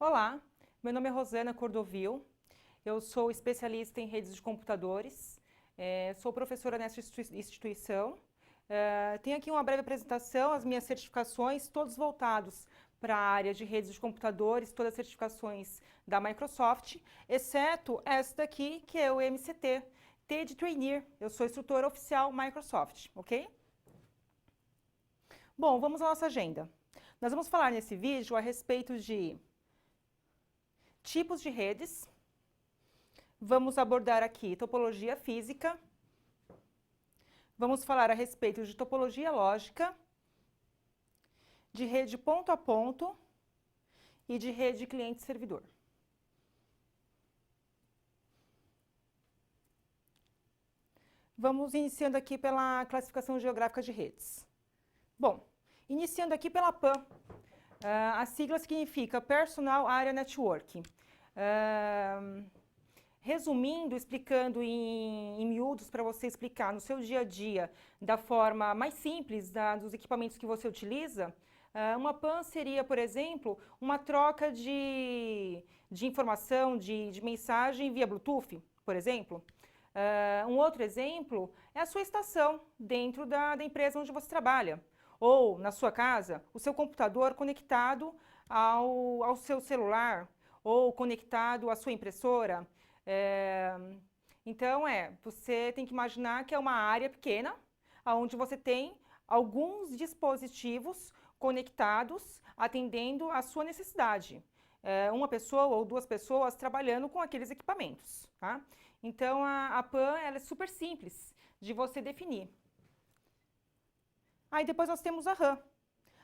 Olá, meu nome é Rosana Cordovil, eu sou especialista em redes de computadores, sou professora nessa instituição. Tenho aqui uma breve apresentação, as minhas certificações, todos voltados para a área de redes de computadores, todas as certificações da Microsoft, exceto essa daqui, que é o MCT, T de Trainee, eu sou instrutora oficial Microsoft, ok? Bom, vamos à nossa agenda. Nós vamos falar nesse vídeo a respeito de tipos de redes, vamos abordar aqui topologia física, vamos falar a respeito de topologia lógica, de rede ponto a ponto e de rede cliente-servidor. Vamos iniciando aqui pela classificação geográfica de redes. Bom, iniciando aqui pela PAN. A sigla significa Personal Area Network. Resumindo, explicando em miúdos para você explicar no seu dia a dia, da forma mais simples dos equipamentos que você utiliza, uma PAN seria, por exemplo, uma troca de informação, de mensagem via Bluetooth, por exemplo. Um outro exemplo é a sua estação dentro da empresa onde você trabalha. Ou, na sua casa, o seu computador conectado ao seu celular, ou conectado à sua impressora. Então, você tem que imaginar que é uma área pequena, onde você tem alguns dispositivos conectados, atendendo à sua necessidade. Uma pessoa ou duas pessoas trabalhando com aqueles equipamentos, tá? Então, a PAN ela é super simples de você definir. Aí depois nós temos a RAM.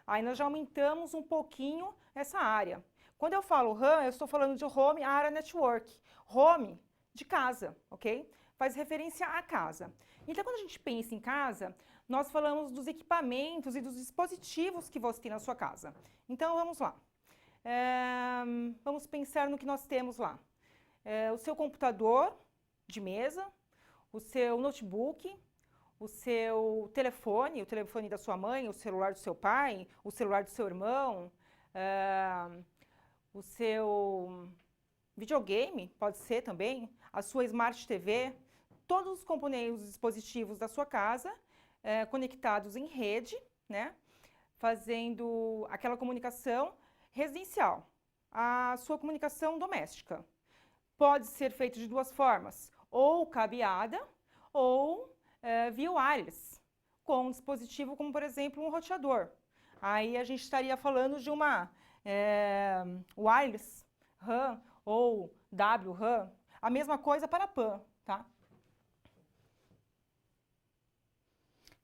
Aí nós já aumentamos um pouquinho essa área. Quando eu falo RAM, eu estou falando de Home Area Network. Home, de casa, ok? Faz referência à casa. Então, quando a gente pensa em casa, nós falamos dos equipamentos e dos dispositivos que você tem na sua casa. Então, vamos lá. Vamos pensar no que nós temos lá. O seu computador de mesa, o seu notebook, o seu telefone, o telefone da sua mãe, o celular do seu pai, o celular do seu irmão, o seu videogame, pode ser também, a sua Smart TV, todos os componentes, os dispositivos da sua casa, conectados em rede, né, fazendo aquela comunicação residencial, a sua comunicação doméstica. Pode ser feito de duas formas, ou cabeada, ou via wireless, com um dispositivo como, por exemplo, um roteador. Aí a gente estaria falando de uma wireless RAM ou WRAM, a mesma coisa para a PAN, tá?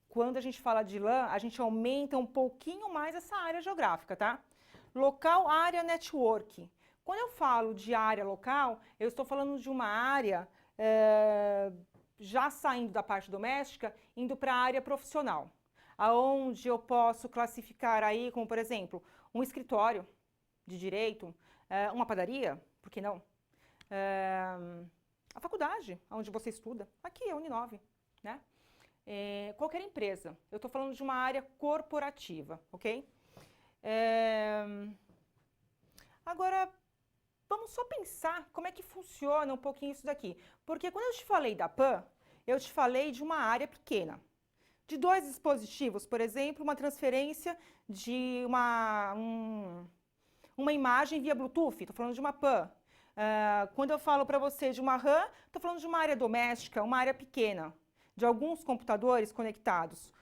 Quando a gente fala de LAN, a gente aumenta um pouquinho mais essa área geográfica, tá? Local Area Network. Quando eu falo de área local, eu estou falando de uma área já saindo da parte doméstica, indo para a área profissional, aonde eu posso classificar aí como, por exemplo, um escritório de direito, uma padaria, por que não? A faculdade, onde você estuda, aqui a Uninove, né? Qualquer empresa, eu estou falando de uma área corporativa, ok? Agora, vamos só pensar como é que funciona um pouquinho isso daqui. Porque quando eu te falei da PAN, eu te falei de uma área pequena. De dois dispositivos, por exemplo, uma transferência de uma imagem via Bluetooth, estou falando de uma PAN. Quando eu falo para você de uma RAM, estou falando de uma área doméstica, uma área pequena, de alguns computadores conectados.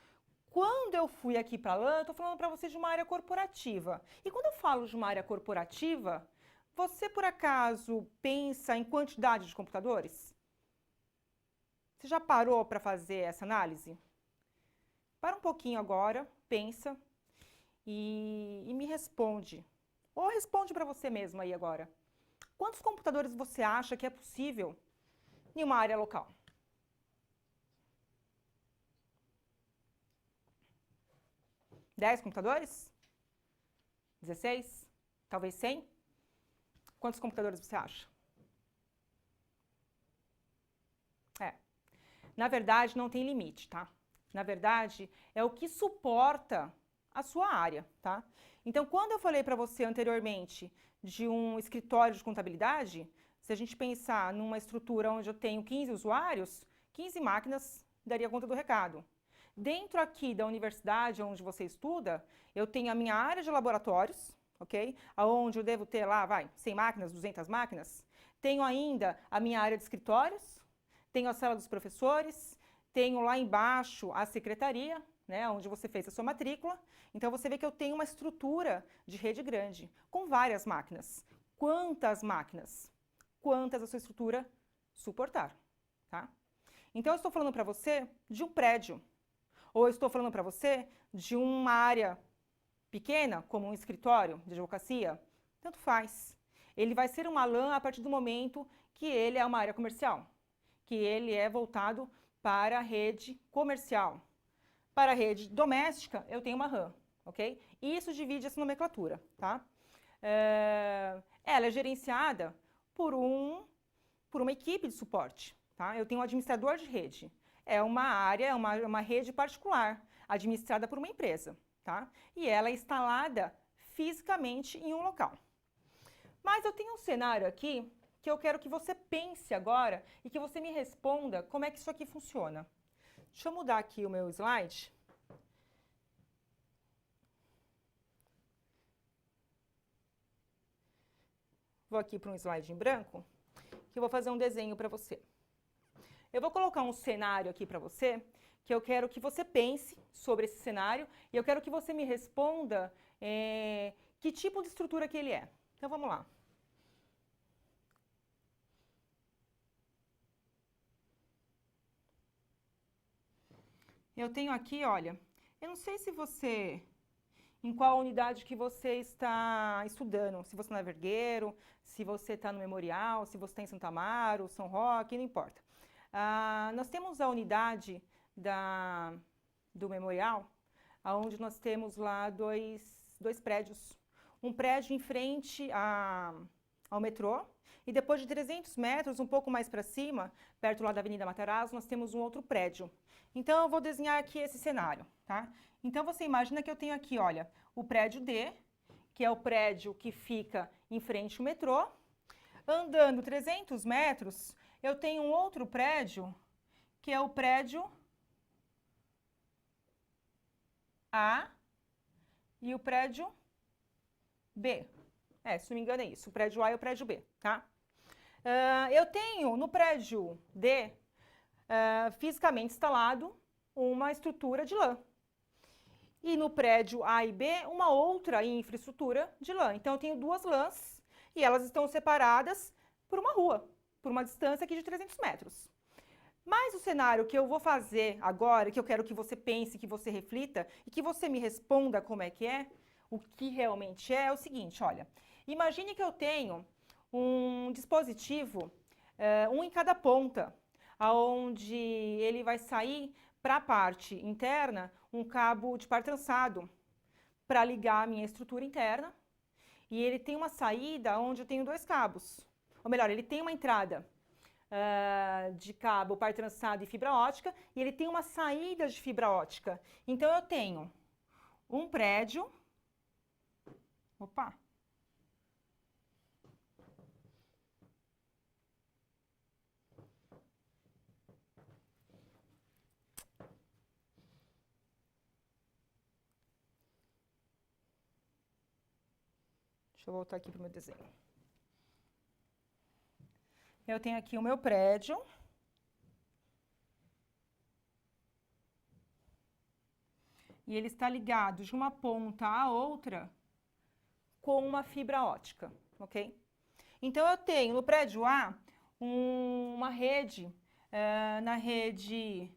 Quando eu fui aqui para a LAN, estou falando para você de uma área corporativa. E quando eu falo de uma área corporativa, você, por acaso, pensa em quantidade de computadores? Você já parou para fazer essa análise? Para um pouquinho agora, pensa e me responde. Ou responde para você mesmo aí agora. Quantos computadores você acha que é possível em uma área local? 10 computadores? 16? Talvez 100? Quantos computadores você acha? Na verdade, não tem limite, tá? Na verdade, é o que suporta a sua área, tá? Então, quando eu falei para você anteriormente de um escritório de contabilidade, se a gente pensar numa estrutura onde eu tenho 15 usuários, 15 máquinas daria conta do recado. Dentro aqui da universidade onde você estuda, eu tenho a minha área de laboratórios, ok? Onde eu devo ter lá, 100 máquinas, 200 máquinas. Tenho ainda a minha área de escritórios, tenho a sala dos professores, tenho lá embaixo a secretaria, né, onde você fez a sua matrícula. Então, você vê que eu tenho uma estrutura de rede grande, com várias máquinas. Quantas máquinas? Quantas a sua estrutura suportar, tá? Então, eu estou falando para você de um prédio, ou eu estou falando para você de uma área pequena, como um escritório de advocacia, tanto faz. Ele vai ser uma LAN a partir do momento que ele é uma área comercial, que ele é voltado para a rede comercial. Para a rede doméstica, eu tenho uma RAM, ok? Isso divide essa nomenclatura, tá? Ela é gerenciada por uma equipe de suporte, tá? Eu tenho um administrador de rede. É uma área, uma rede particular, administrada por uma empresa, tá? E ela é instalada fisicamente em um local. Mas eu tenho um cenário aqui que eu quero que você pense agora e que você me responda como é que isso aqui funciona. Deixa eu mudar aqui o meu slide. Vou aqui para um slide em branco, que eu vou fazer um desenho para você. Eu vou colocar um cenário aqui para você, que eu quero que você pense sobre esse cenário e eu quero que você me responda que tipo de estrutura que ele é. Então, vamos lá. Eu tenho aqui, olha, eu não sei se você, em qual unidade que você está estudando, se você está na Vergueiro, se você está no Memorial, se você está em Santa Amaro, São Roque, não importa. Nós temos a unidade do Memorial, onde nós temos lá dois prédios. Um prédio em frente ao metrô, e depois de 300 metros, um pouco mais para cima, perto lá da Avenida Matarazzo, nós temos um outro prédio. Então, eu vou desenhar aqui esse cenário, tá? Então, você imagina que eu tenho aqui, olha, o prédio D, que é o prédio que fica em frente ao metrô. Andando 300 metros, eu tenho um outro prédio, que é o prédio A e o prédio B. Se não me engano é isso, o prédio A e o prédio B, tá? Eu tenho no prédio D, fisicamente instalado, uma estrutura de LAN. E no prédio A e B, uma outra infraestrutura de LAN. Então, eu tenho duas LANs e elas estão separadas por uma rua, por uma distância aqui de 300 metros. Mas o cenário que eu vou fazer agora, que eu quero que você pense, que você reflita e que você me responda como é que é, o que realmente é o seguinte, olha. Imagine que eu tenho um dispositivo, um em cada ponta, onde ele vai sair para a parte interna um cabo de par trançado para ligar a minha estrutura interna. E ele tem uma saída onde eu tenho dois cabos. Ou melhor, ele tem uma entrada de cabo par trançado e fibra ótica, e ele tem uma saída de fibra ótica. Então, eu tenho um prédio... Opa! Deixa eu voltar aqui para o meu desenho. Eu tenho aqui o meu prédio. E ele está ligado de uma ponta à outra com uma fibra ótica, ok? Então, eu tenho no prédio A uma rede, na rede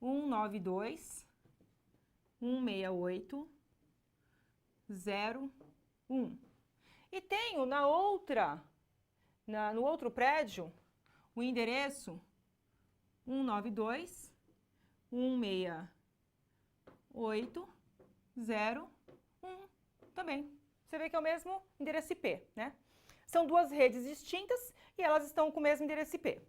192.168.0.1. E tenho no outro prédio, o endereço 192.168.0.1 também. Você vê que é o mesmo endereço IP, né? São duas redes distintas e elas estão com o mesmo endereço IP.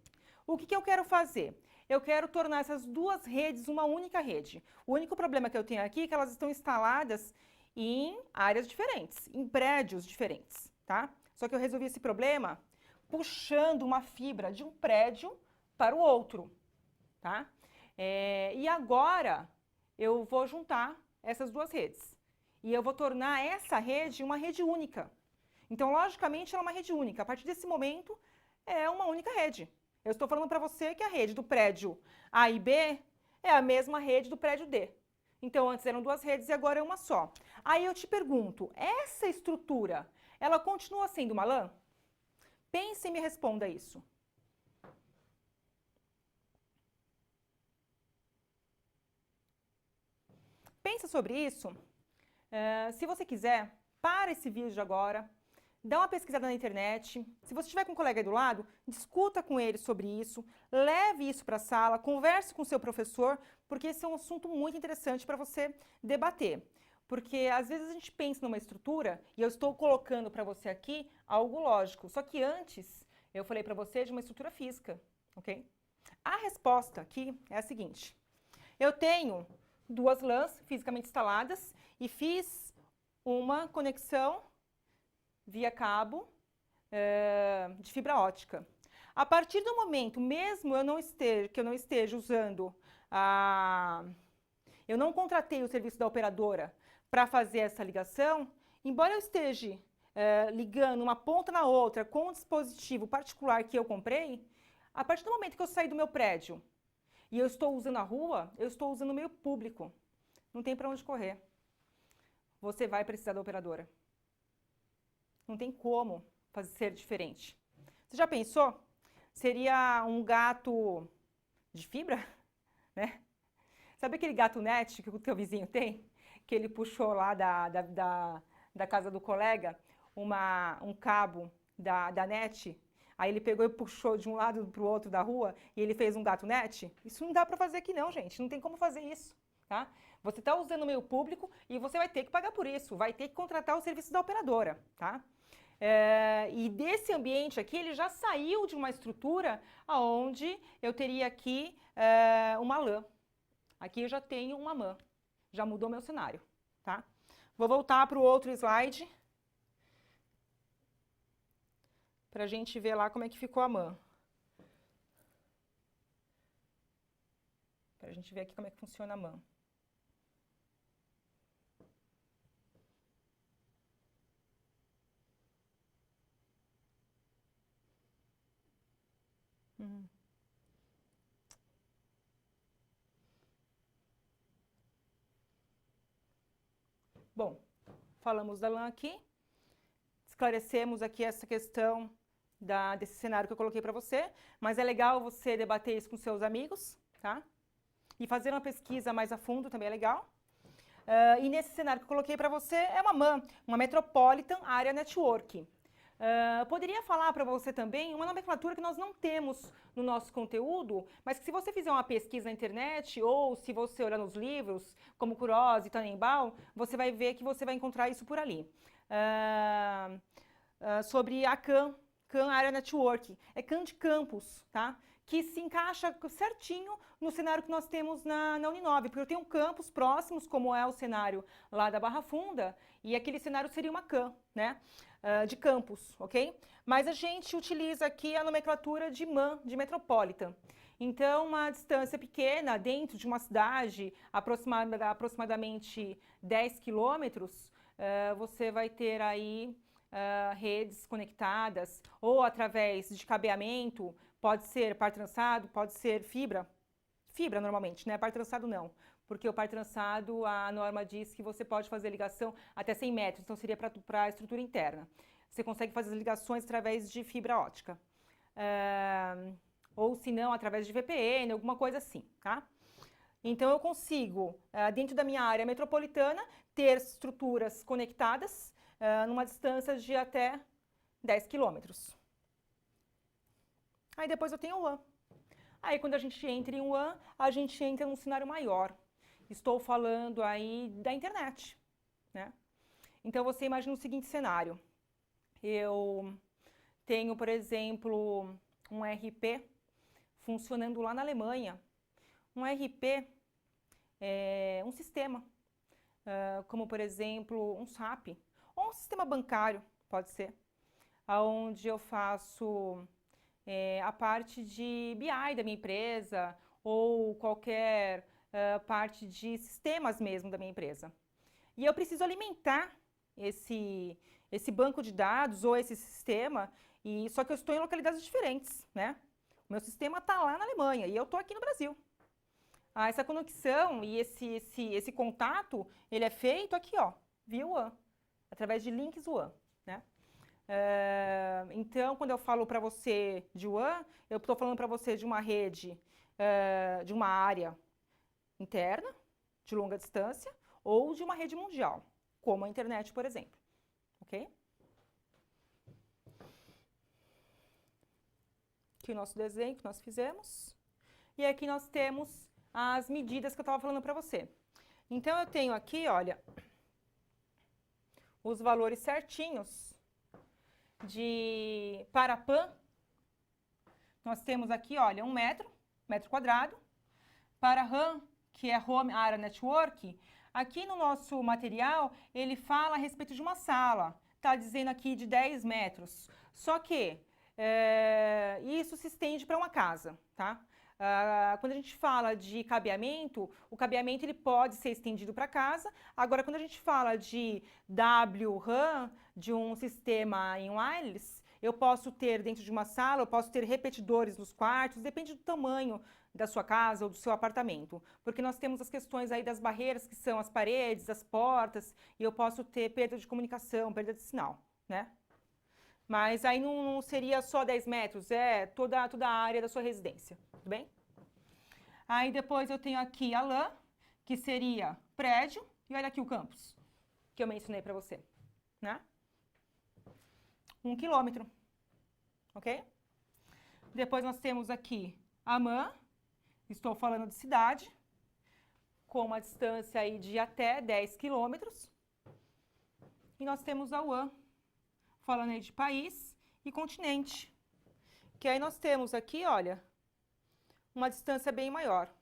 O que eu quero fazer? Eu quero tornar essas duas redes uma única rede. O único problema que eu tenho aqui é que elas estão instaladas em áreas diferentes, em prédios diferentes, tá? Só que eu resolvi esse problema puxando uma fibra de um prédio para o outro, tá? E agora eu vou juntar essas duas redes. E eu vou tornar essa rede uma rede única. Então, logicamente, ela é uma rede única. A partir desse momento, é uma única rede. Eu estou falando para você que a rede do prédio A e B é a mesma rede do prédio D. Então, antes eram duas redes e agora é uma só. Aí eu te pergunto, essa estrutura, ela continua sendo uma lã? Pense e me responda isso. Pensa sobre isso. Se você quiser, para esse vídeo agora, dá uma pesquisada na internet. Se você estiver com um colega aí do lado, discuta com ele sobre isso, leve isso para a sala, converse com o seu professor, porque esse é um assunto muito interessante para você debater. Porque às vezes a gente pensa numa estrutura, e eu estou colocando para você aqui algo lógico, só que antes eu falei para você de uma estrutura física, ok? A resposta aqui é a seguinte: eu tenho duas lãs fisicamente instaladas e fiz uma conexão via cabo de fibra ótica. A partir do momento, mesmo que eu não esteja usando eu não contratei o serviço da operadora para fazer essa ligação, embora eu esteja ligando uma ponta na outra com um dispositivo particular que eu comprei, a partir do momento que eu sair do meu prédio e eu estou usando a rua, eu estou usando o meio público. Não tem para onde correr. Você vai precisar da operadora. Não tem como ser diferente. Você já pensou? Seria um gato de fibra? Né? Sabe aquele gato net que o teu vizinho tem? Que ele puxou lá da casa do colega um cabo da net, aí ele pegou e puxou de um lado para o outro da rua e ele fez um gato net? Isso não dá para fazer aqui não, gente. Não tem como fazer isso, tá? Você está usando o meio público e você vai ter que pagar por isso. Vai ter que contratar o serviço da operadora, tá? E desse ambiente aqui, ele já saiu de uma estrutura onde eu teria aqui uma lã. Aqui eu já tenho uma mã. Já mudou meu cenário, tá? Vou voltar para o outro slide para a gente ver lá como é que ficou a mã. Para a gente ver aqui como é que funciona a mã. Bom, falamos da lã aqui, esclarecemos aqui essa questão desse cenário que eu coloquei para você, mas é legal você debater isso com seus amigos, tá? E fazer uma pesquisa mais a fundo também é legal. E nesse cenário que eu coloquei para você é uma MAN, uma Metropolitan Area Network. Poderia falar para você também uma nomenclatura que nós não temos no nosso conteúdo, mas que se você fizer uma pesquisa na internet ou se você olhar nos livros, como Kuroz e Tannenbaum, você vai ver que você vai encontrar isso por ali. Sobre a CAN Area Network, é CAN de campus, tá? Que se encaixa certinho no cenário que nós temos na Uninove, porque eu tenho campos próximos, como é o cenário lá da Barra Funda, e aquele cenário seria uma CAN, né? De campus, ok? Mas a gente utiliza aqui a nomenclatura de MAN, de Metropolitan. Então, uma distância pequena, dentro de uma cidade, aproximadamente 10 quilômetros, você vai ter aí redes conectadas, ou através de cabeamento, pode ser par trançado, pode ser fibra normalmente, né? Par trançado não, porque o par trançado, a norma diz que você pode fazer ligação até 100 metros, então seria para a estrutura interna. Você consegue fazer as ligações através de fibra ótica. Ou se não, através de VPN, alguma coisa assim, tá? Então eu consigo, dentro da minha área metropolitana, ter estruturas conectadas numa distância de até 10 quilômetros. Aí depois eu tenho o WAN. Aí quando a gente entra em um WAN, a gente entra num cenário maior. Estou falando aí da internet, né? Então você imagina o seguinte cenário. Eu tenho, por exemplo, um RP funcionando lá na Alemanha. Um RP é um sistema, como por exemplo um SAP, ou um sistema bancário, pode ser. onde eu faço a parte de BI da minha empresa ou qualquer parte de sistemas mesmo da minha empresa. E eu preciso alimentar esse banco de dados ou esse sistema, só que eu estou em localidades diferentes, né? O meu sistema está lá na Alemanha e eu estou aqui no Brasil. Essa conexão e esse contato, ele é feito aqui, ó, via WAN, através de links WAN, né? Então, quando eu falo para você de WAN, eu estou falando para você de uma rede, de uma área interna, de longa distância, ou de uma rede mundial, como a internet, por exemplo. Ok? Aqui o nosso desenho que nós fizemos. E aqui nós temos as medidas que eu estava falando para você. Então, eu tenho aqui, olha, os valores certinhos para PAN. Nós temos aqui, olha, 1 metro quadrado. Para RAM, que é Home Area Network, aqui no nosso material, ele fala a respeito de uma sala. Está dizendo aqui de 10 metros. Só que isso se estende para uma casa, tá? Quando a gente fala de cabeamento, o cabeamento ele pode ser estendido para casa. Agora, quando a gente fala de WRAN, de um sistema em wireless, eu posso ter dentro de uma sala, eu posso ter repetidores nos quartos, depende do tamanho da sua casa ou do seu apartamento. Porque nós temos as questões aí das barreiras, que são as paredes, as portas, e eu posso ter perda de comunicação, perda de sinal, né? Mas aí não seria só 10 metros, é toda a área da sua residência, tudo bem? Aí depois eu tenho aqui a LAN, que seria prédio, e olha aqui o campus, que eu mencionei para você, né? 1 quilômetro, ok? Depois nós temos aqui a MAN, estou falando de cidade, com uma distância aí de até 10 quilômetros. E nós temos a WAN, falando aí de país e continente. Que aí nós temos aqui, olha, uma distância bem maior.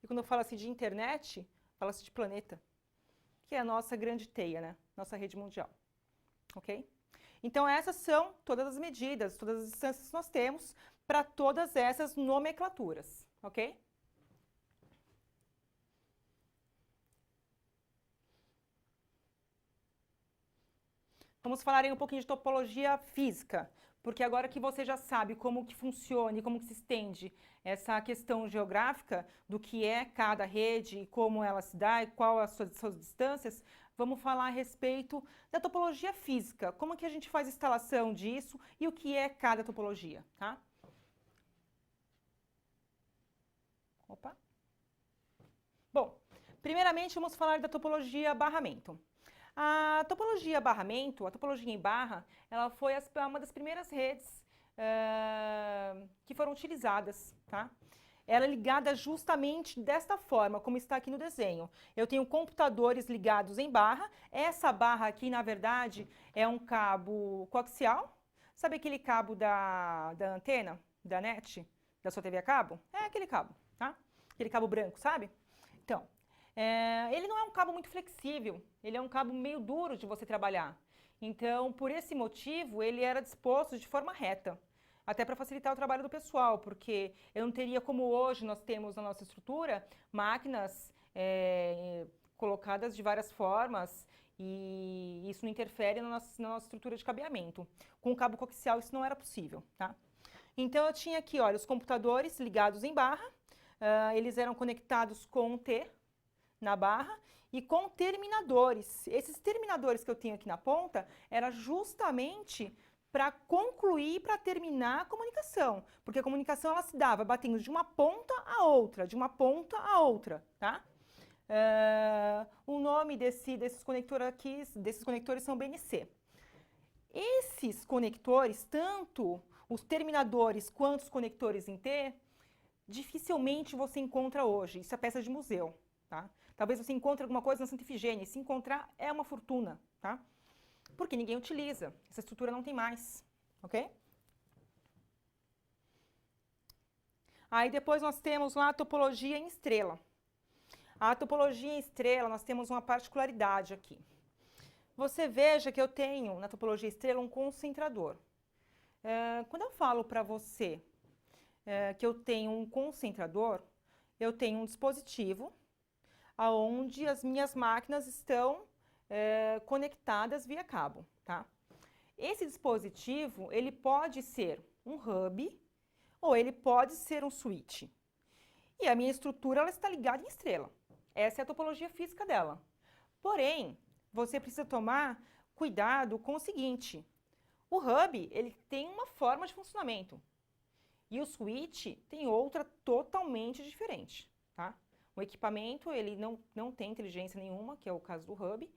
E quando eu falo assim de internet, fala-se de planeta, que é a nossa grande teia, né? Nossa rede mundial. Ok? Então, essas são todas as medidas, todas as distâncias que nós temos para todas essas nomenclaturas. Ok? Vamos falar aí um pouquinho de topologia física, porque agora que você já sabe como que funciona e como que se estende essa questão geográfica do que é cada rede e como ela se dá e qual as suas distâncias, vamos falar a respeito da topologia física, como que a gente faz a instalação disso e o que é cada topologia, tá? Opa. Bom, primeiramente vamos falar da topologia barramento. A topologia barramento, a topologia em barra, ela foi uma das primeiras redes que foram utilizadas, tá? Ela é ligada justamente desta forma, como está aqui no desenho. Eu tenho computadores ligados em barra. Essa barra aqui, na verdade, é um cabo coaxial. Sabe aquele cabo da antena, da NET, da sua TV a cabo? É aquele cabo, tá? Aquele cabo branco, sabe? Então, ele não é um cabo muito flexível, ele é um cabo meio duro de você trabalhar. Então, por esse motivo, ele era disposto de forma reta, até para facilitar o trabalho do pessoal, porque eu não teria como hoje nós temos na nossa estrutura máquinas colocadas de várias formas e isso não interfere na nossa estrutura de cabeamento. Com o cabo coaxial isso não era possível, tá? Então, eu tinha aqui, olha, os computadores ligados em barra, eles eram conectados com um T na barra e com terminadores. Esses terminadores que eu tenho aqui na ponta era justamente para concluir, para terminar a comunicação, porque a comunicação ela se dava batendo de uma ponta a outra, de uma ponta a outra, tá? O nome desses conectores são BNC. Esses conectores, tanto os terminadores quanto os conectores em T, dificilmente você encontra hoje. Isso é peça de museu, tá? Talvez você encontre alguma coisa na Santa Ifigênia, e se encontrar é uma fortuna, tá? Porque ninguém utiliza, essa estrutura não tem mais, ok? Aí depois nós temos lá a topologia em estrela. A topologia em estrela, nós temos uma particularidade aqui. Você veja que eu tenho na topologia estrela um concentrador, Quando eu falo para você que eu tenho um concentrador, eu tenho um dispositivo onde as minhas máquinas estão conectadas via cabo, tá? Esse dispositivo, ele pode ser um hub ou ele pode ser um switch. E a minha estrutura ela está ligada em estrela. Essa é a topologia física dela. Porém, você precisa tomar cuidado com o seguinte. O hub, ele tem uma forma de funcionamento. E o switch tem outra totalmente diferente, tá? O equipamento, ele não tem inteligência nenhuma, que é o caso do hub.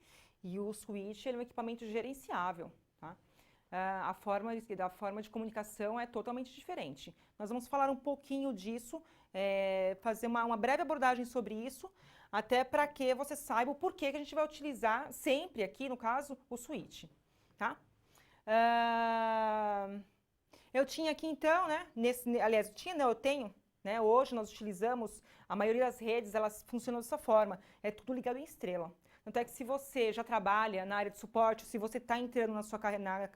E o switch, ele é um equipamento gerenciável, tá? A forma de comunicação é totalmente diferente. Nós vamos falar um pouquinho disso, fazer uma breve abordagem sobre isso, até para que você saiba o porquê que a gente vai utilizar sempre aqui, no caso, o switch, tá? Eu tinha aqui então, né, eu tenho, né, hoje nós utilizamos, a maioria das redes, elas funcionam dessa forma, é tudo ligado em estrela. Tanto é que se você já trabalha na área de suporte, se você está entrando na sua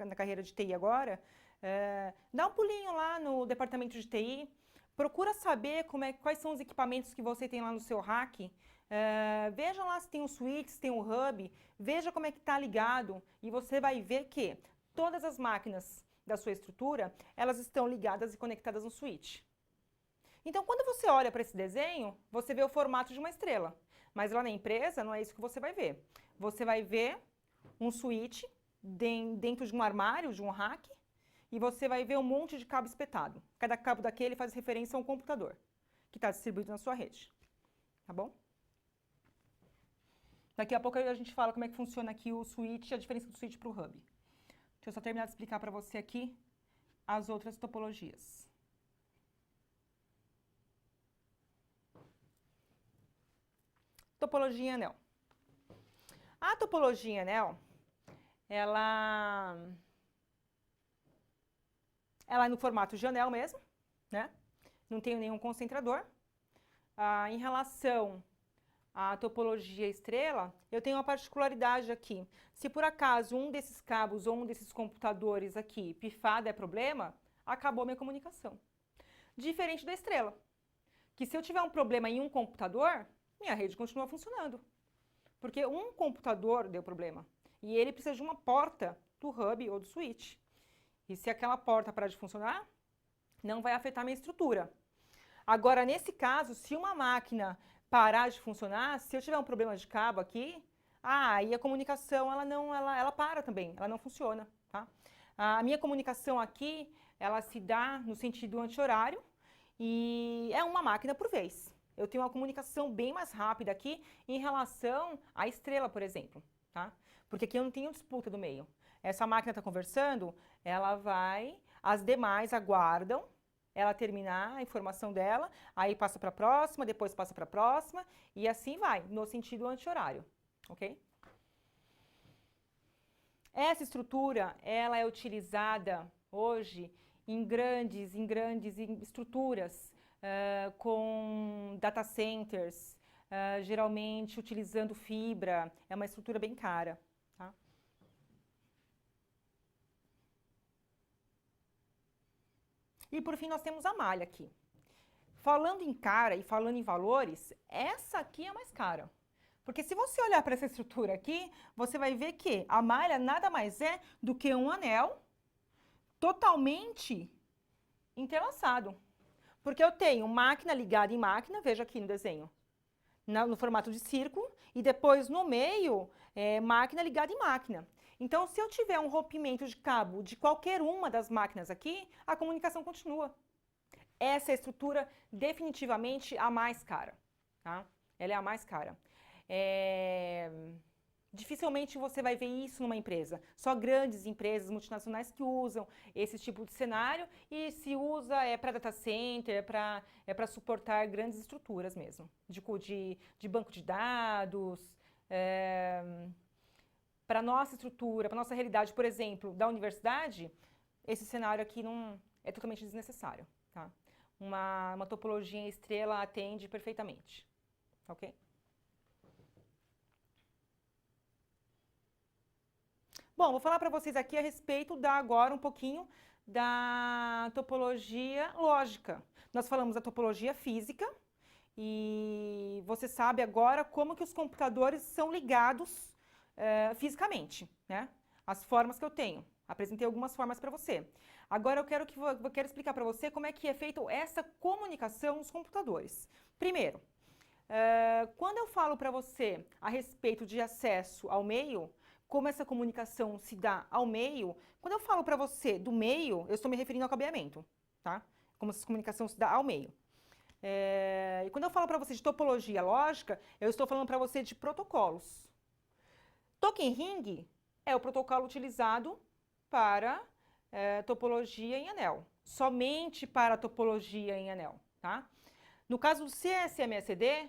na carreira de TI agora, dá um pulinho lá no departamento de TI, procura saber quais são os equipamentos que você tem lá no seu rack, veja lá se tem um switch, se tem um hub, veja como é que está ligado e você vai ver que todas as máquinas da sua estrutura, elas estão ligadas e conectadas no switch. Então, quando você olha para esse desenho, você vê o formato de uma estrela. Mas lá na empresa, não é isso que você vai ver. Você vai ver um switch dentro de um armário, de um rack, e você vai ver um monte de cabo espetado. Cada cabo daquele faz referência a um computador, que está distribuído na sua rede. Tá bom? Daqui a pouco a gente fala como é que funciona aqui o switch, a diferença do switch para o hub. Deixa eu só terminar de explicar para você aqui as outras topologias. Topologia em anel. A topologia em anel, ela é no formato de anel mesmo, né? Não tem nenhum concentrador. Em relação à topologia estrela, eu tenho uma particularidade aqui. Se por acaso um desses cabos ou um desses computadores aqui pifar, der problema, acabou minha comunicação. Diferente da estrela, que se eu tiver um problema em um computador, minha rede continua funcionando. Porque um computador deu problema. E ele precisa de uma porta do hub ou do switch. E se aquela porta parar de funcionar, não vai afetar minha estrutura. Agora, nesse caso, se uma máquina parar de funcionar, se eu tiver um problema de cabo aqui, aí a comunicação ela para também, ela não funciona. Tá? A minha comunicação aqui, ela se dá no sentido anti-horário e é uma máquina por vez. Eu tenho uma comunicação bem mais rápida aqui em relação à estrela, por exemplo, tá? Porque aqui eu não tenho disputa do meio. Essa máquina está conversando, ela vai, as demais aguardam ela terminar a informação dela, aí passa para a próxima, depois passa para a próxima, e assim vai, no sentido anti-horário, ok? Essa estrutura, ela é utilizada hoje em grandes estruturas, com data centers, geralmente utilizando fibra, é uma estrutura bem cara. Tá? E por fim nós temos a malha aqui. Falando em cara e falando em valores, essa aqui é a mais cara. Porque se você olhar para essa estrutura aqui, você vai ver que a malha nada mais é do que um anel totalmente entrelaçado. Porque eu tenho máquina ligada em máquina, veja aqui no desenho, no formato de círculo, e depois no meio, máquina ligada em máquina. Então, se eu tiver um rompimento de cabo de qualquer uma das máquinas aqui, a comunicação continua. Essa é a estrutura definitivamente a mais cara. Tá? Ela é a mais cara. Dificilmente você vai ver isso numa empresa. Só grandes empresas multinacionais que usam esse tipo de cenário e se usa para data center, para suportar grandes estruturas mesmo, de banco de dados. Para nossa estrutura, para nossa realidade, por exemplo, da universidade, esse cenário aqui não é totalmente desnecessário. Tá? Uma topologia em estrela atende perfeitamente. Ok? Bom, vou falar para vocês aqui a respeito agora um pouquinho da topologia lógica. Nós falamos da topologia física e você sabe agora como que os computadores são ligados fisicamente, né? As formas que eu tenho. Apresentei algumas formas para você. Agora eu quero explicar para você como é que é feita essa comunicação nos computadores. Primeiro, quando eu falo para você a respeito de acesso ao meio, como essa comunicação se dá ao meio, quando eu falo para você do meio, eu estou me referindo ao cabeamento, tá? Como essa comunicação se dá ao meio. E quando eu falo para você de topologia lógica, eu estou falando para você de protocolos. Token ring é o protocolo utilizado para topologia em anel, somente para topologia em anel, tá? No caso do CSMSD,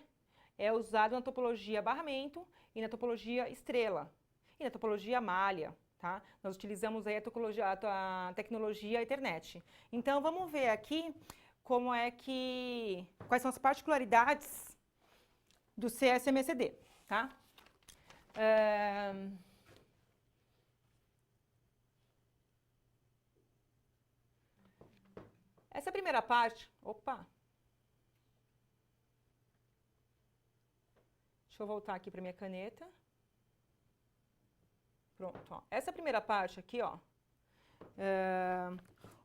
é usado na topologia barramento e na topologia estrela e na topologia malha, tá? Nós utilizamos aí a tecnologia Ethernet. Então, vamos ver aqui quais são as particularidades do CSMSD, tá? Essa primeira parte, deixa eu voltar aqui para minha caneta. Pronto, ó. Essa primeira parte aqui, ó,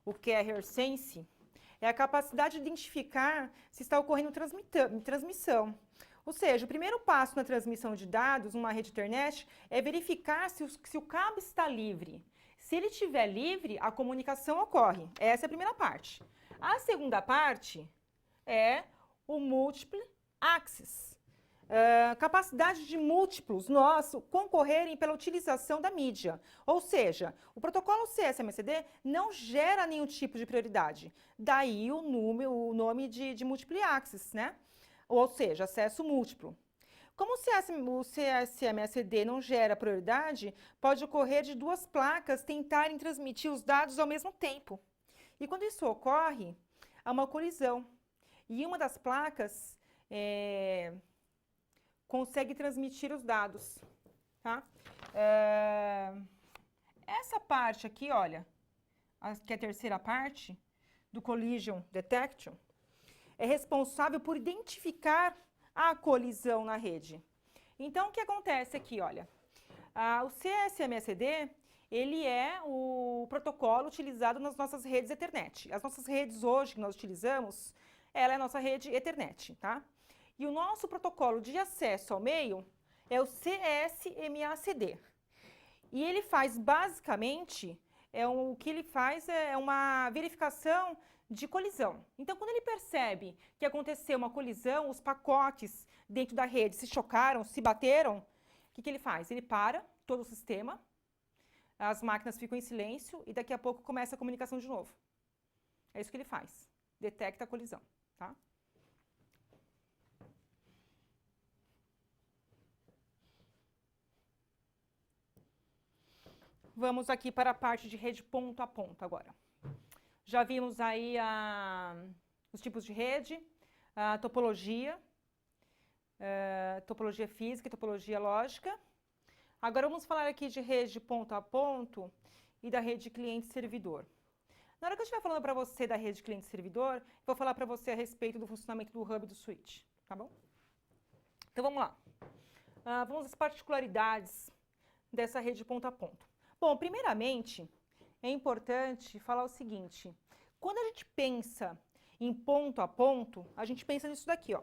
o Carrier Sense, é a capacidade de identificar se está ocorrendo transmissão. Ou seja, o primeiro passo na transmissão de dados numa rede Ethernet é verificar se o cabo está livre. Se ele estiver livre, a comunicação ocorre. Essa é a primeira parte. A segunda parte é o Multiple Access. Capacidade de múltiplos nossos concorrerem pela utilização da mídia. Ou seja, o protocolo CSMSD não gera nenhum tipo de prioridade. Daí o nome de Multiple Access, né? Ou seja, acesso múltiplo. Como o CSMSD não gera prioridade, pode ocorrer de duas placas tentarem transmitir os dados ao mesmo tempo. E quando isso ocorre, há uma colisão. E uma das placas consegue transmitir os dados, tá? Essa parte aqui, olha, que é a terceira parte do Collision Detection, é responsável por identificar a colisão na rede. Então, o que acontece aqui, olha, o CSMSD, ele é o protocolo utilizado nas nossas redes Ethernet. As nossas redes hoje que nós utilizamos, ela é a nossa rede Ethernet, tá? E o nosso protocolo de acesso ao meio é o CSMACD. E ele faz, basicamente, o que ele faz é uma verificação de colisão. Então, quando ele percebe que aconteceu uma colisão, os pacotes dentro da rede se chocaram, se bateram, o que ele faz? Ele para todo o sistema, as máquinas ficam em silêncio e daqui a pouco começa a comunicação de novo. É isso que ele faz, detecta a colisão, tá? Vamos aqui para a parte de rede ponto a ponto agora. Já vimos aí os tipos de rede, a topologia, topologia física e topologia lógica. Agora vamos falar aqui de rede ponto a ponto e da rede cliente-servidor. Na hora que eu estiver falando para você da rede cliente-servidor, vou falar para você a respeito do funcionamento do hub e do switch, tá bom? Então vamos lá. Vamos às particularidades dessa rede ponto a ponto. Bom, primeiramente, é importante falar o seguinte, quando a gente pensa em ponto a ponto, a gente pensa nisso daqui, ó.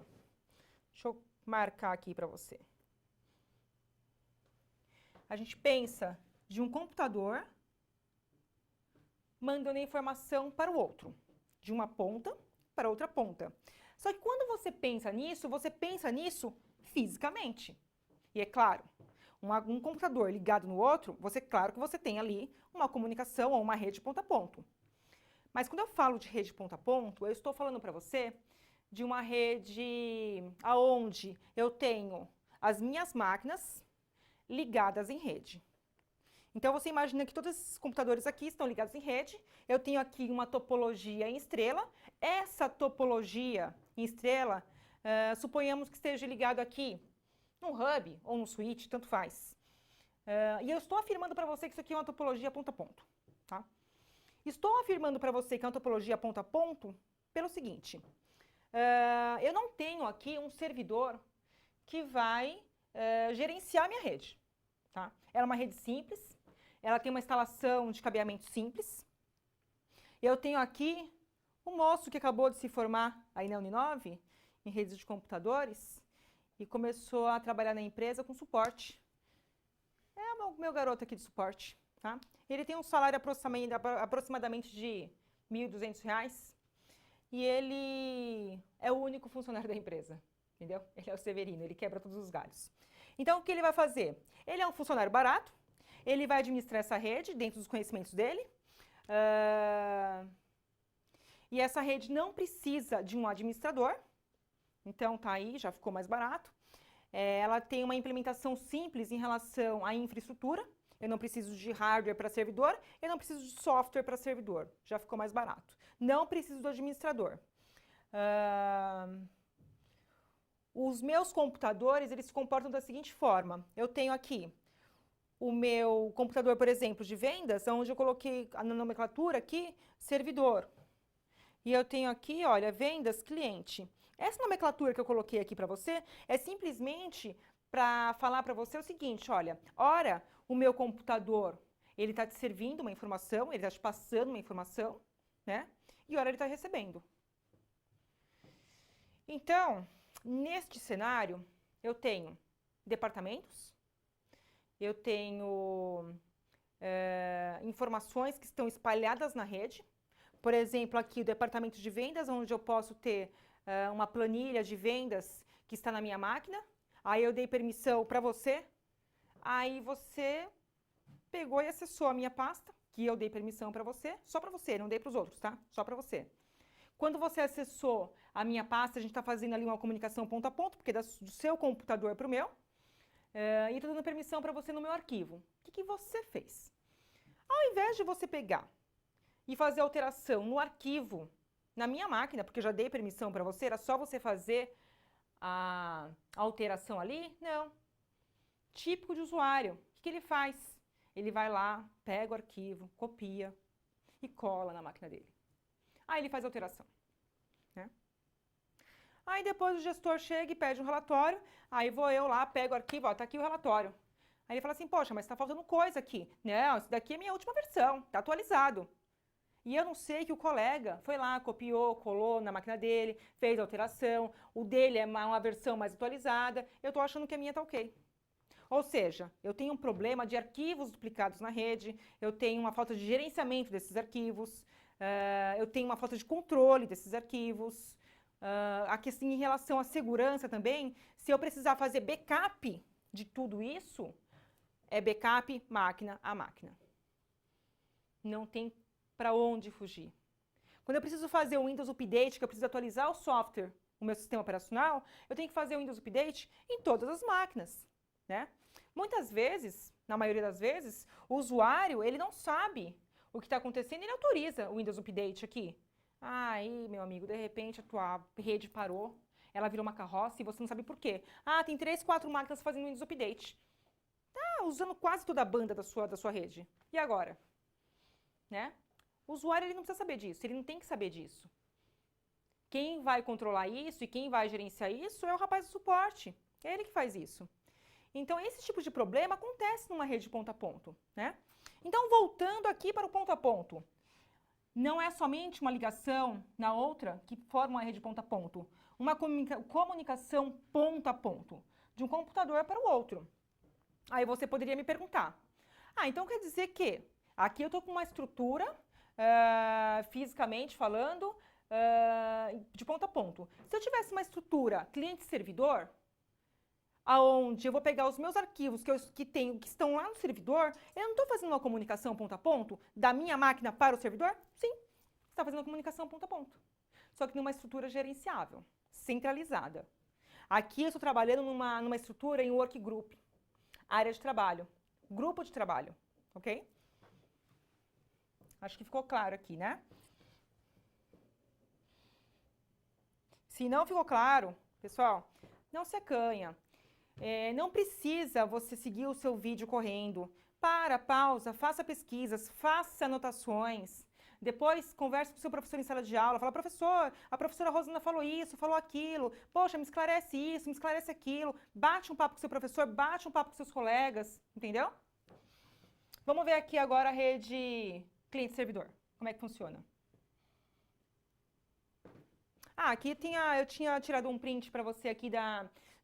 Deixa eu marcar aqui para você. A gente pensa de um computador mandando a informação para o outro, de uma ponta para outra ponta. Só que quando você pensa nisso fisicamente. E é claro, um computador ligado no outro, claro que você tem ali uma comunicação ou uma rede ponto a ponto. Mas quando eu falo de rede ponto a ponto, eu estou falando para você de uma rede aonde eu tenho as minhas máquinas ligadas em rede. Então, você imagina que todos esses computadores aqui estão ligados em rede. Eu tenho aqui uma topologia em estrela. Essa topologia em estrela, suponhamos que esteja ligado aqui num hub ou num switch, tanto faz. E eu estou afirmando para você que isso aqui é uma topologia ponto a ponto, tá? Estou afirmando para você que é uma topologia ponto a ponto pelo seguinte. Eu não tenho aqui um servidor que vai gerenciar a minha rede. Tá? Ela é uma rede simples, ela tem uma instalação de cabeamento simples. Eu tenho aqui um moço que acabou de se formar aí na Uninove, em redes de computadores, e começou a trabalhar na empresa com suporte. É o meu garoto aqui de suporte. Tá? Ele tem um salário aproximadamente de R$ 1.200, e ele é o único funcionário da empresa, entendeu? Ele é o Severino, ele quebra todos os galhos. Então, o que ele vai fazer? Ele é um funcionário barato, ele vai administrar essa rede dentro dos conhecimentos dele, e essa rede não precisa de um administrador, então tá aí, já ficou mais barato. Ela tem uma implementação simples em relação à infraestrutura, eu não preciso de hardware para servidor, eu não preciso de software para servidor, já ficou mais barato. Não preciso do administrador. Os meus computadores, eles se comportam da seguinte forma. Eu tenho aqui o meu computador, por exemplo, de vendas, onde eu coloquei a nomenclatura aqui, servidor. E eu tenho aqui, olha, vendas, cliente. Essa nomenclatura que eu coloquei aqui para você é simplesmente para falar para você o seguinte, olha, ora, o meu computador, ele está te servindo uma informação, ele está te passando uma informação, né? E ora ele está recebendo. Então, neste cenário, eu tenho departamentos, eu tenho informações que estão espalhadas na rede. Por exemplo, aqui o departamento de vendas, onde eu posso ter uma planilha de vendas que está na minha máquina. Aí eu dei permissão para você, aí você pegou e acessou a minha pasta, que eu dei permissão para você, só para você, não dei para os outros, tá? Só para você. Quando você acessou a minha pasta, a gente está fazendo ali uma comunicação ponto a ponto, porque do seu computador para o meu, e estou dando permissão para você no meu arquivo. O que você fez? Ao invés de você pegar e fazer alteração no arquivo, na minha máquina, porque eu já dei permissão para você, era só você fazer a alteração ali? Não. Típico de usuário. O que ele faz? Ele vai lá, pega o arquivo, copia e cola na máquina dele. Aí ele faz a alteração. Né? Aí depois o gestor chega e pede um relatório, aí vou eu lá, pego o arquivo, ó, tá aqui o relatório. Aí ele fala assim, poxa, mas tá faltando coisa aqui. Não, isso daqui é minha última versão, tá atualizado. E eu não sei que o colega foi lá, copiou, colou na máquina dele, fez a alteração, o dele é uma versão mais atualizada, eu tô achando que a minha tá ok. Ou seja, eu tenho um problema de arquivos duplicados na rede, eu tenho uma falta de gerenciamento desses arquivos, eu tenho uma falta de controle desses arquivos. A questão em relação à segurança também, se eu precisar fazer backup de tudo isso, é backup máquina a máquina. Não tem para onde fugir. Quando eu preciso fazer o Windows Update, que eu preciso atualizar o software, o meu sistema operacional, eu tenho que fazer o Windows Update em todas as máquinas, né? Muitas vezes, na maioria das vezes, o usuário, ele não sabe o que está acontecendo e ele autoriza o Windows Update aqui. Aí, meu amigo, de repente a tua rede parou, ela virou uma carroça e você não sabe por quê. Ah, tem 3, 4 máquinas fazendo Windows Update. Tá usando quase toda a banda da sua rede. E agora? Né? O usuário ele não precisa saber disso, ele não tem que saber disso. Quem vai controlar isso e quem vai gerenciar isso é o rapaz do suporte. É ele que faz isso. Então, esse tipo de problema acontece numa rede ponto a ponto, né? Então, voltando aqui para o ponto a ponto. Não é somente uma ligação na outra que forma uma rede ponto a ponto. Uma comunicação ponto a ponto, de um computador para o outro. Aí você poderia me perguntar, então quer dizer que aqui eu estou com uma estrutura, fisicamente falando, de ponto a ponto. Se eu tivesse uma estrutura cliente-servidor, aonde eu vou pegar os meus arquivos que estão lá no servidor, eu não estou fazendo uma comunicação ponto a ponto da minha máquina para o servidor? Sim, você está fazendo uma comunicação ponto a ponto. Só que numa estrutura gerenciável, centralizada. Aqui eu estou trabalhando numa estrutura em workgroup, área de trabalho, grupo de trabalho, ok? Acho que ficou claro aqui, né? Se não ficou claro, pessoal, não se acanha. Não precisa você seguir o seu vídeo correndo. Para, pausa, faça pesquisas, faça anotações. Depois, converse com o seu professor em sala de aula, fala, professor, a professora Rosana falou isso, falou aquilo, poxa, me esclarece isso, me esclarece aquilo. Bate um papo com o seu professor, bate um papo com seus colegas, entendeu? Vamos ver aqui agora a rede cliente-servidor, como é que funciona. Aqui eu tinha tirado um print para você aqui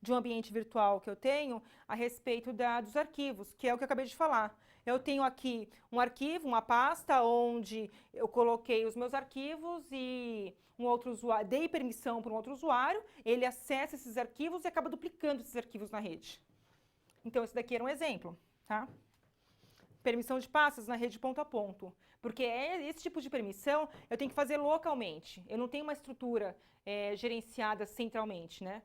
de um ambiente virtual que eu tenho a respeito dos arquivos, que é o que eu acabei de falar. Eu tenho aqui um arquivo, uma pasta, onde eu coloquei os meus arquivos e um outro usuário, dei permissão para um outro usuário, ele acessa esses arquivos e acaba duplicando esses arquivos na rede. Então, esse daqui era um exemplo, tá? Permissão de pastas na rede ponto a ponto. Porque esse tipo de permissão eu tenho que fazer localmente. Eu não tenho uma estrutura gerenciada centralmente, né?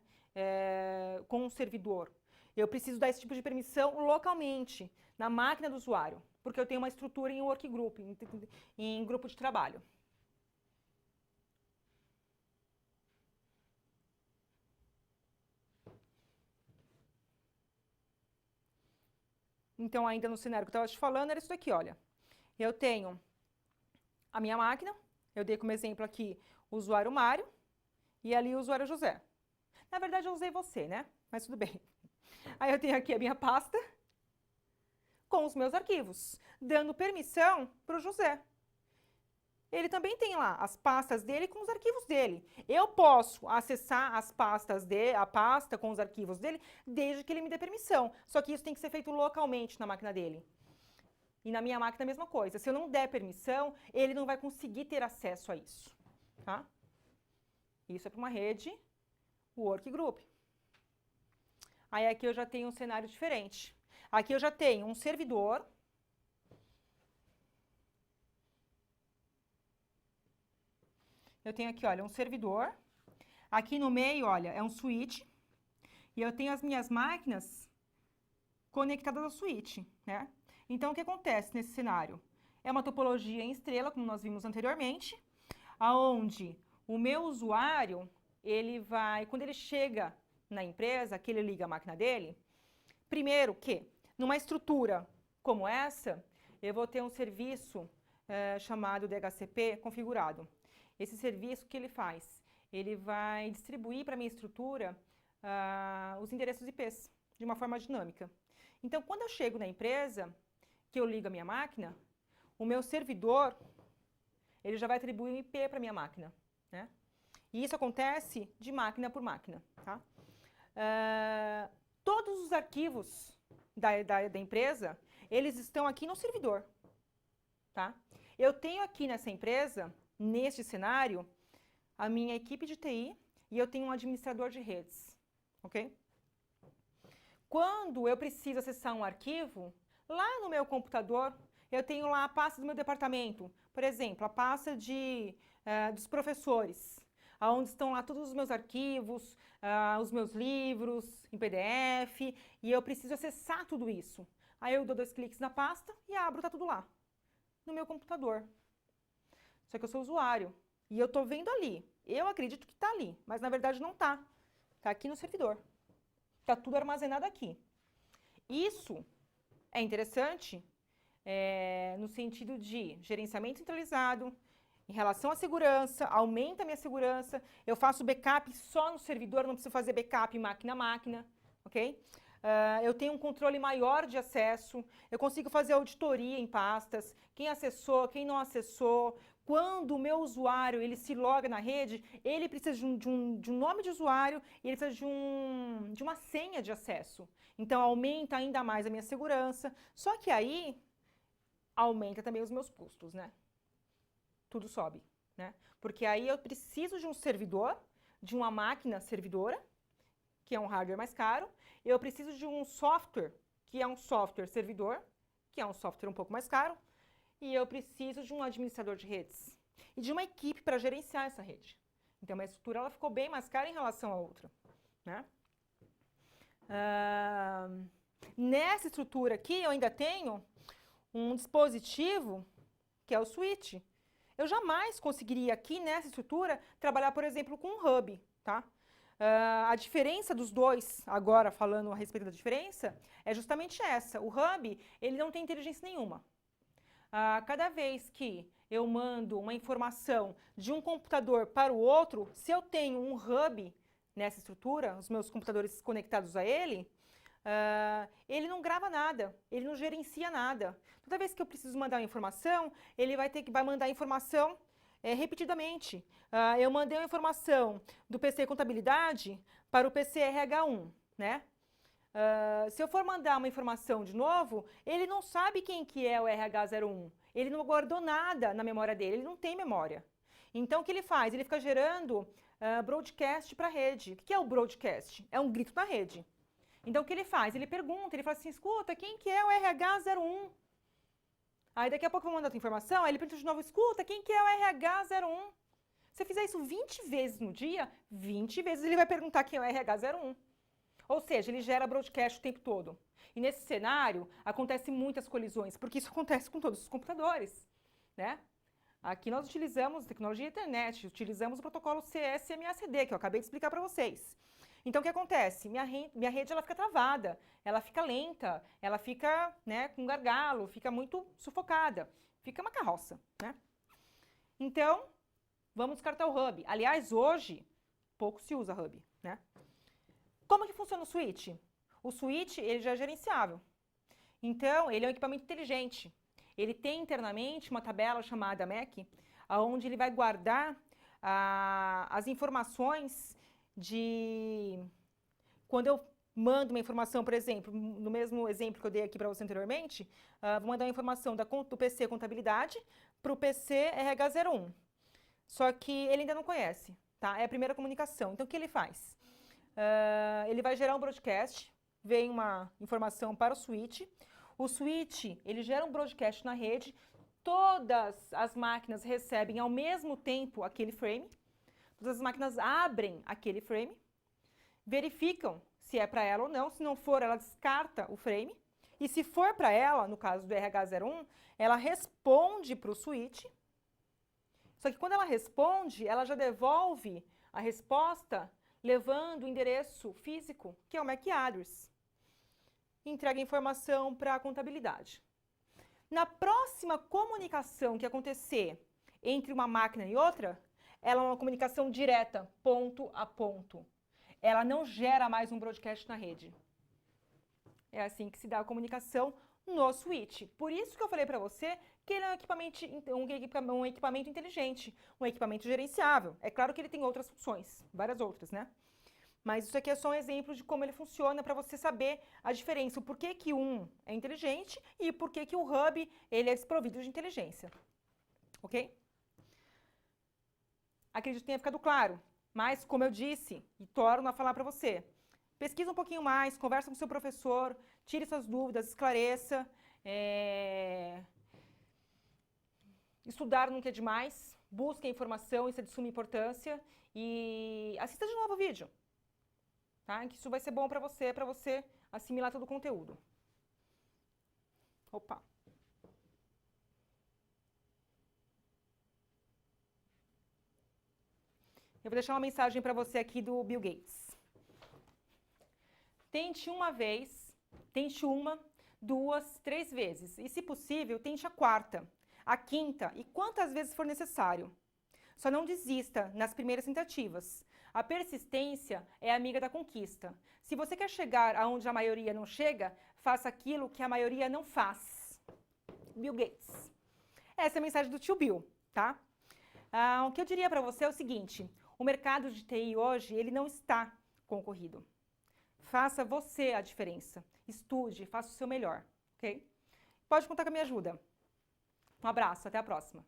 Com um servidor. Eu preciso dar esse tipo de permissão localmente, na máquina do usuário. Porque eu tenho uma estrutura em workgroup, em grupo de trabalho. Então, ainda no cenário que eu estava te falando, era isso daqui, olha. Eu tenho a minha máquina, eu dei como exemplo aqui o usuário Mário e ali o usuário José. Na verdade, eu usei você, né? Mas tudo bem. Aí eu tenho aqui a minha pasta com os meus arquivos, dando permissão para o José. Ele também tem lá as pastas dele com os arquivos dele. Eu posso acessar as pastas a pasta com os arquivos dele, desde que ele me dê permissão. Só que isso tem que ser feito localmente na máquina dele. E na minha máquina a mesma coisa. Se eu não der permissão, ele não vai conseguir ter acesso a isso. Tá? Isso é para uma rede workgroup. Aí aqui eu já tenho um cenário diferente. Aqui eu já tenho um servidor. Eu tenho aqui, olha, um servidor. Aqui no meio, olha, é um switch. E eu tenho as minhas máquinas conectadas ao switch, né? Então, o que acontece nesse cenário? É uma topologia em estrela, como nós vimos anteriormente, aonde o meu usuário, quando ele chega na empresa, que ele liga a máquina dele, primeiro que, numa estrutura como essa, eu vou ter um serviço chamado DHCP configurado. Esse serviço, o que ele faz? Ele vai distribuir para a minha estrutura os endereços IPs, de uma forma dinâmica. Então, quando eu chego na empresa, que eu ligo a minha máquina, o meu servidor, ele já vai atribuir um IP para a minha máquina, né? E isso acontece de máquina por máquina, tá? Todos os arquivos da empresa, eles estão aqui no servidor, tá? Eu tenho aqui nessa empresa, neste cenário, a minha equipe de TI e eu tenho um administrador de redes, ok? Quando eu preciso acessar um arquivo, lá no meu computador, eu tenho lá a pasta do meu departamento. Por exemplo, a pasta dos professores, onde estão lá todos os meus arquivos, os meus livros em PDF, e eu preciso acessar tudo isso. Aí eu dou 2 cliques na pasta e abro, tá tudo lá, no meu computador. Só que eu sou usuário, e eu estou vendo ali. Eu acredito que está ali, mas na verdade não está. Está aqui no servidor. Está tudo armazenado aqui. Isso é interessante no sentido de gerenciamento centralizado, em relação à segurança, aumenta a minha segurança, eu faço backup só no servidor, não preciso fazer backup máquina a máquina, ok? Eu tenho um controle maior de acesso, eu consigo fazer auditoria em pastas, quem acessou, quem não acessou. Quando o meu usuário ele se loga na rede, ele precisa de um nome de usuário e ele precisa de uma senha de acesso. Então, aumenta ainda mais a minha segurança. Só que aí, aumenta também os meus custos, né? Tudo sobe, né? Porque aí eu preciso de um servidor, de uma máquina servidora, que é um hardware mais caro. Eu preciso de um software, que é um software servidor, que é um software um pouco mais caro. E eu preciso de um administrador de redes e de uma equipe para gerenciar essa rede. Então, a estrutura ela ficou bem mais cara em relação à outra, né? Nessa estrutura aqui, eu ainda tenho um dispositivo que é o switch. Eu jamais conseguiria aqui nessa estrutura trabalhar, por exemplo, com um hub, tá? A diferença dos dois, agora falando a respeito da diferença, é justamente essa. O hub, ele não tem inteligência nenhuma. Cada vez que eu mando uma informação de um computador para o outro, se eu tenho um hub nessa estrutura, os meus computadores conectados a ele, ele não grava nada, ele não gerencia nada. Toda vez que eu preciso mandar uma informação, ele vai mandar a informação repetidamente. Eu mandei uma informação do PC Contabilidade para o PC RH1, né? Se eu for mandar uma informação de novo, ele não sabe quem que é o RH01. Ele não guardou nada na memória dele, ele não tem memória. Então, o que ele faz? Ele fica gerando broadcast para a rede. O que é o broadcast? É um grito na rede. Então, o que ele faz? Ele pergunta, ele fala assim, escuta, quem que é o RH01? Aí, daqui a pouco eu vou mandar outra informação, aí ele pergunta de novo, escuta, quem que é o RH01? Se eu fizer isso 20 vezes no dia, 20 vezes ele vai perguntar quem é o RH01. Ou seja, ele gera broadcast o tempo todo. E nesse cenário, acontecem muitas colisões, porque isso acontece com todos os computadores, né? Aqui nós utilizamos tecnologia internet, utilizamos o protocolo CS/MACD, que eu acabei de explicar para vocês. Então, o que acontece? Minha rede ela fica travada, ela fica lenta, ela fica, né, com gargalo, fica muito sufocada, fica uma carroça, né? Então, vamos descartar o hub. Aliás, hoje, pouco se usa hub, né? Como que funciona o switch? O switch, ele já é gerenciável. Então, ele é um equipamento inteligente. Ele tem internamente uma tabela chamada MAC, onde ele vai guardar as informações de... Quando eu mando uma informação, por exemplo, no mesmo exemplo que eu dei aqui para você anteriormente, vou mandar uma informação do PC Contabilidade para o PC RH01. Só que ele ainda não conhece, tá? É a primeira comunicação. Então, o que ele faz? Ele vai gerar um broadcast, vem uma informação para o switch. O switch, ele gera um broadcast na rede, todas as máquinas recebem ao mesmo tempo aquele frame, todas as máquinas abrem aquele frame, verificam se é para ela ou não, se não for, ela descarta o frame, e se for para ela, no caso do RH01, ela responde para o switch, só que quando ela responde, ela já devolve a resposta levando o endereço físico, que é o MAC address. Entrega a informação para a contabilidade. Na próxima comunicação que acontecer entre uma máquina e outra, ela é uma comunicação direta, ponto a ponto. Ela não gera mais um broadcast na rede. É assim que se dá a comunicação no switch. Por isso que eu falei para você que ele é um equipamento inteligente, um equipamento gerenciável. É claro que ele tem outras funções, várias outras, né? Mas isso aqui é só um exemplo de como ele funciona para você saber a diferença, o porquê que um é inteligente e porquê que o hub ele é desprovido de inteligência. Ok? Acredito que tenha ficado claro, mas como eu disse, e torno a falar para você, pesquisa um pouquinho mais, conversa com seu professor, tire suas dúvidas, esclareça. Estudar nunca é demais, busque a informação, isso é de suma importância, e assista de novo o vídeo, tá? Que isso vai ser bom para você assimilar todo o conteúdo. Opa! Eu vou deixar uma mensagem para você aqui do Bill Gates. Tente uma vez, tente uma, 2, 3 vezes, e se possível, tente a quarta, a quinta e quantas vezes for necessário. Só não desista nas primeiras tentativas. A persistência é amiga da conquista. Se você quer chegar aonde a maioria não chega, faça aquilo que a maioria não faz. Bill Gates. Essa é a mensagem do tio Bill, tá? O que eu diria para você é o seguinte, o mercado de TI hoje, ele não está concorrido. Faça você a diferença. Estude, faça o seu melhor, ok? Pode contar com a minha ajuda. Um abraço, até a próxima.